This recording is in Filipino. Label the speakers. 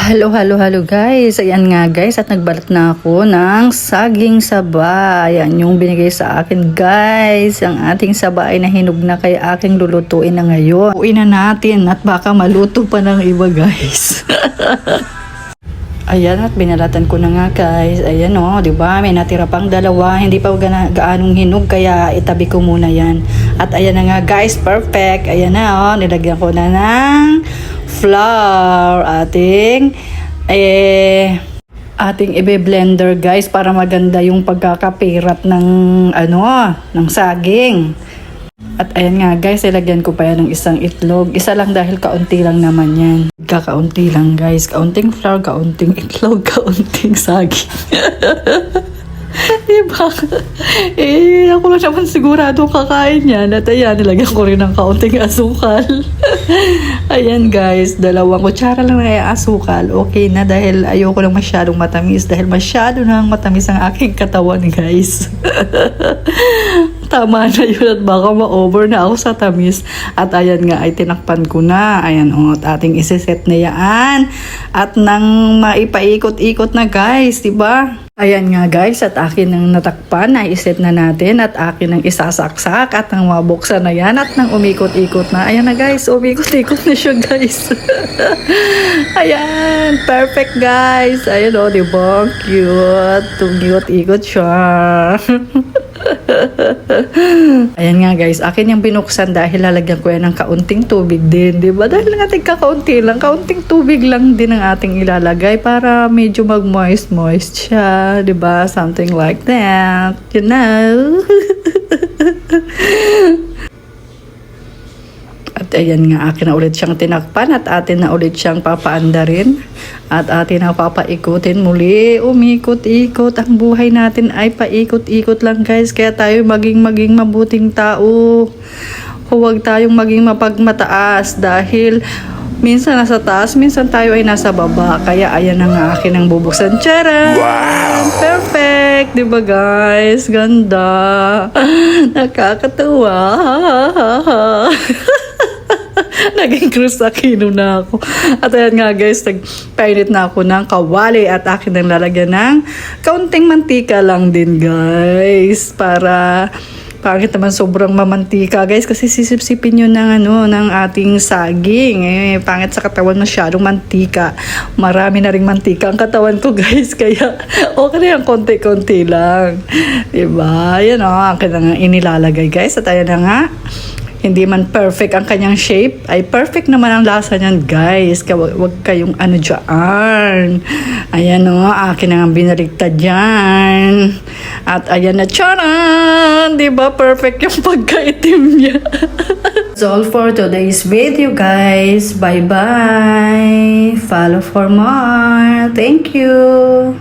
Speaker 1: Hello guys. Ayan nga guys, at nagbalat na ako ng saging saba. Ayan yung binigay sa akin guys. Ang ating saba ay nahinog na kaya aking lulutuin na ngayon. Uwi na natin at baka maluto pa ng iba guys. Ayan, at binalatan ko na nga guys. Ayan o, di ba? May natira pang dalawa. Hindi pa gaanong hinog kaya itabi ko muna yan. At ayan na nga guys, perfect. Ayan na o, nilagyan ko na ng flour. Ating ibe-blender guys para maganda yung pagkakapirat ng ng saging. At ayan nga guys, ilagyan ko pa yan ng isang itlog. Isa lang dahil kaunti lang naman yan. Kakaunti lang guys. Kaunting flour, kaunting itlog, kaunting saging. Diba? Ako lang naman sigurado kakain yan. At ayan, nilagyan ko rin ng kaunting asukal. Ayan guys, 2 kutsara lang na asukal. Okay na dahil ayoko lang masyadong matamis. Dahil masyado nang matamis ang aking katawan guys. Tama na yun at baka ma-over na ako sa tamis. At ayan nga ay tinakpan ko na. Ayan o, at ating isiset na yan. At nang maipaikot-ikot na guys, diba? Ayan nga guys, at akin ang natakpan, ay iset na natin at akin ang isasaksak at nang mabuksan na yan at nang umikot-ikot na. Ayan na guys, umikot-ikot na siya guys. Ayan, perfect guys. Ayan o, diba? Cute. Umikot-ikot siya. Ayan nga guys, akin yung binuksan dahil lalagyan ko yan ng kaunting tubig din, diba? Dahil natin kakaunti lang, kaunting tubig lang din ang ating ilalagay para medyo mag-moist siya, diba? Something like that, you know? At ayan nga, akin na ulit siyang tinakpan at atin na ulit siyang papaandarin at atin na papaikutin muli. Umikot-ikot. Ang buhay natin ay paikot-ikot lang guys. Kaya tayo maging mabuting tao. Huwag tayong maging mapagmataas dahil minsan nasa taas, minsan tayo ay nasa baba. Kaya ayan na nga akin ang bubuksan. Tcharan! Wow! Perfect! Diba guys? Ganda! Nakakatuwa! Naging Cruz Aquino na ako. At ayan nga guys, nagpainit na ako ng kawali at akin nang lalagyan ng kaunting mantika lang din guys. Para pangit naman sobrang mamantika guys kasi sisipsipin yun ng ating saging. Pangit sa katawan masyadong mantika. Marami na ring mantika ang katawan ko guys. Kaya okay na yung konti-konti lang. Diba? Yan o, akin na inilalagay guys. At ayan na nga. Hindi man perfect ang kanyang shape, ay perfect naman ang lasa niyan guys. Wag kayong dyan. Ayan o, akin ang binaligtad dyan. At ayan na, charan! Diba perfect yung pagkaitim niya? That's all for today's video guys. Bye bye. Follow for more. Thank you.